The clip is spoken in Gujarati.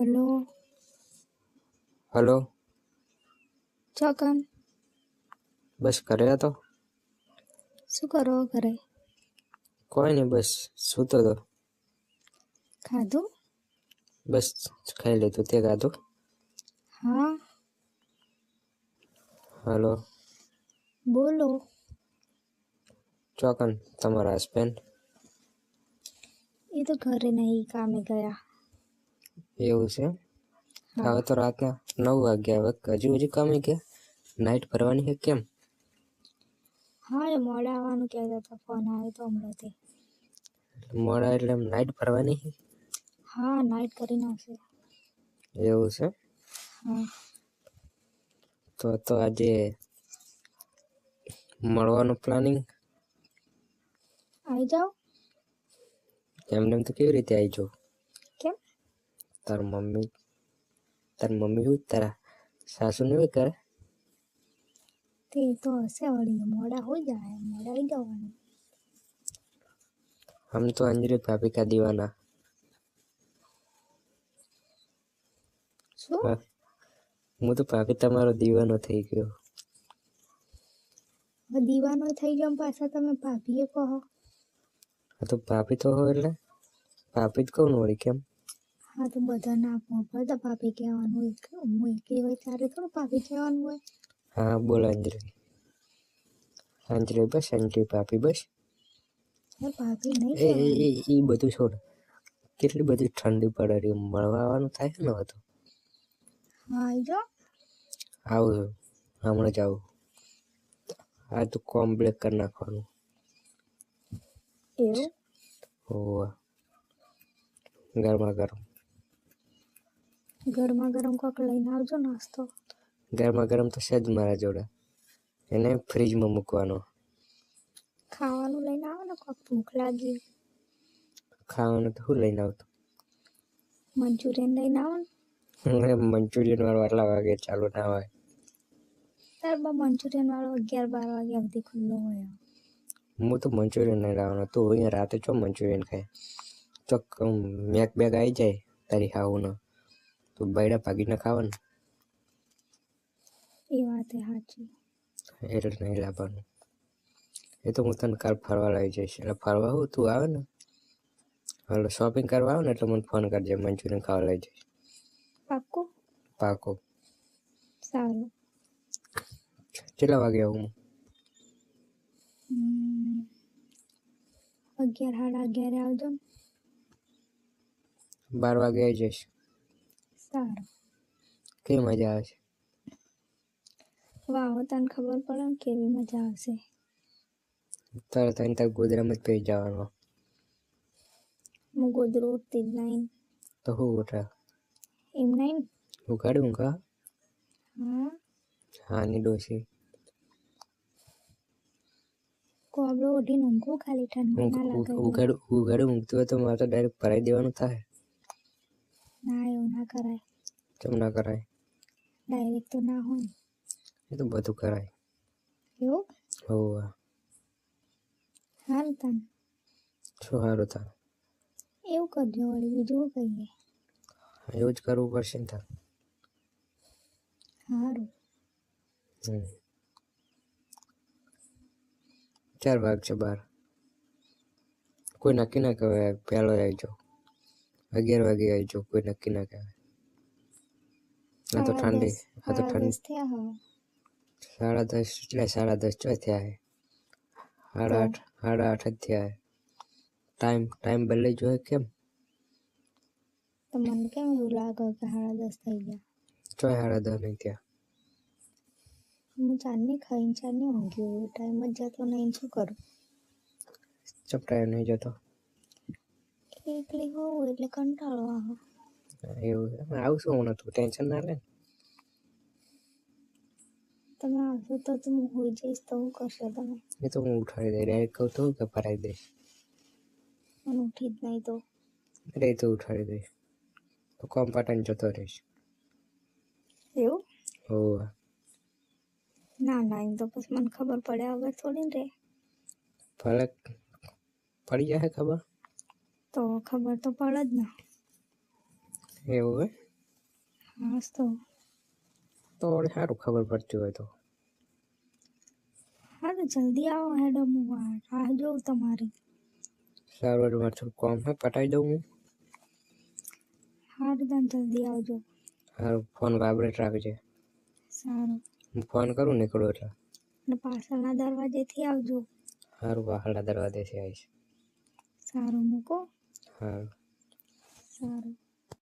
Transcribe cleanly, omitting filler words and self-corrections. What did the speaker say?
હલો. હલો. ચોકન બસ ઘરે હતો. શું કરો ઘરે? કોઈ નહીં, બસ સૂતો હતો. ખાધું? બસ ખાઈ લીધું. તે ખાધું? હા. હલો. બોલો. ચોકન તમારા હસબન્ડ? એ તો ઘરે નહીં, કામે ગયા. એવું છે? હા. હવે તો રાતના 9 વાગ્યા. હવે હજુ કામે ગયા? નાઇટ ભરવાની છે કેમ? હા, એ મોડા આવવાનું કહેતા હતા. ફોન આવ્યો તો હમણાંથી. મોડા એટલે એમ નાઇટ ભરવાની છે? હા, નાઇટ કરીને આવશે. એવું છે? હા. તો આજે મળવાનું પ્લાનિંગ? આવી જાઓ. એમને તો કેવી રીતે આવી જાઉં? કેમ? તાર મમ્મી શું તારા સાસુ ને એવું કરે? તે તો હશે વળી. મોડા હોઈ જાય, મોડા આવી જવાનું. हम तो अंजलि भाभी का दीवाना. શું? હું તો ભાભી તમારો દીવાનો થઈ ગયો. દીવાનો થઈ ગયો પાછા તમે ભાભીએ કહો. હા તો ભાભી તો હોય એટલે ભાભી જ કહું વળી. કેમ? હા તો બધા ના તો ભાભી કહેવાનું હોય. હું એકલી હોય ત્યારે થોડું ભાભી કહેવાનું હોય. હા બોલ અંજલિ. અંજલિ બસ, અંજલિ ભાભી બસ. ભાભી નહીં એ કહેવાનું. એ બધું છોડ. કેટલી બધી ઠંડી પડે રહી, મળવા આવવાનું થાય છે ને હવે તો. હા, આવી જાઓ. આવું છું, હમણાં જ આવું. આ તો કોમ્પ્લેટ કરી નાખવાનું. એવું? હોવા ગરમા ગરમ. ગરમા ગરમ કોક લઈને આવજો નાસ્તો. ગરમા ગરમ તો છે જ મારા જોડે. એને ફ્રીજમાં મૂકવાનો. ખાવાનું લઈને આવો ને, કોક ભૂખ લાગી. ખાવાનું તો શું લઈને આવતું? મંચુરિયન લઈને આવો ને. મંચુરિયન વાળું આટલા વાગે ચાલુ ના હોય. ત્યારબાદ મંચુરિયન વાળો 11-12 વાગ્યા સુધી ખુલ્લો હોય. હું તો મંચુરિયન નહીં લાવવાનો. તું અહીંયા રાતે ચો મંચુરિયન ખાય? તો મેક બેગ આવી જાય તારી હાઉનો તો બૈડા ભાગીને ખાવાનું. એ વાત સાચી. એટલે નહીં લાવવાનું. એ તો હું તને કાલ ફરવા લઈ જઈશ. એટલે ફરવા હું તું આવે ને, એટલે શોપિંગ કરવા આવે ને એટલે મને ફોન કરજે. મંચુરિયન ખાવા લઈ જઈશ. પાક્કું? પાકો. સારું. કેટલા વાગે આવું? 11-11:30 આવજો ને. 12 વાગે આવી જઈશ. સારું. કેવી મજા આવે છે? વાહ, તને ખબર પડે ને કેવી મજા આવશે. તરત ત્યાં ગોદરામાં જ પી જવાનો. હું ગોદરું ઉઠતી જ નહીં. તો હું ઉઠા એમ નહીં. ઉગાડું કા? હા. હા ની ડોસી. કોબળો ઉઠીને ઊંઘું ખાલી, ઠંડી ના લાગે તો. ઉગાડું ઊંઘતું હોય તો મારે તો ડાયરેક્ટ ભરાઈ દેવાનું થાય. ના, એવું ના કરાય. કેમ ના કરાય? ડાયરેક્ટ તો ના હોય. એ તો બધું કરાય. એવું? હોવે. હારું તને. શું સારું થાય? એવું કરજો વળી, બીજું શું કહીએ. એવું જ કરવું પડશે ને તાર. સારું. 4 વાગ છે 12. કોઈ નક્કી ના કહેવાય પહેલો આવી જાઉં. 11 વાગે આવી જાઉં, કોઈ નક્કી ના કહેવાય. આ તો ઠંડી. 10 થયા હવે. 10:30 એટલે 10:30 ચો થયા છે. 8:30 જ થયા છે. ટાઈમ બદલાઈ જોઈએ કેમ? તો મને કેમ એવું લાગે કે 10:30 થઈ ગયા? ચો 10:30 નહીં થયા. હું ચાંદની ખાઈને ચાંદની ઊંઘી હોય, ટાઈમ જ જતો નહીં, શું કરું? ચપ ટાઈમ નહીં જતો. એકલી હોઉં એટલે કંટાળો આવે. એવું આવશું હમણાં, તું ટેન્શન ના લે. તમે આવશો તો હું હોઈ જઈશ તો શું કરશો તમે? એ તો હું ઉઠાડી દઈ. ડાયરેક્ટ કહું તો કે ભરાઈ દઈશ. મને ઉઠી જ નહીં તો. અરે એ તો ઉઠાડી દઈશ. તો કોમ પાટણ જતો રહીશ. એવું? હોવે. ના, એમ તો પછી મને ખબર પડ્યા વગર થોડી ને રે. ભલે પડી જાય ખબર. તો ખબર તો પડે જ ને. એવું હે? હાસ તો તો વળી સારું ખબર પડતી હોય તો. હા તો જલ્દી આવો હેડો, હું રાહ જોઉં તમારી. સારું એટલે મારે થોડું કામ હે પટાઈ દઉં હું. હારું તમે જલ્દી આવજો. સારું ફોન વાઇબ્રેટ રાખજે. સારું. હું ફોન કરું નીકળું એટલે. અને પાછળના દરવાજેથી આવજો. સારું બહારના દરવાજેથી આવીશ. સારું મૂકો. સારું. સારું.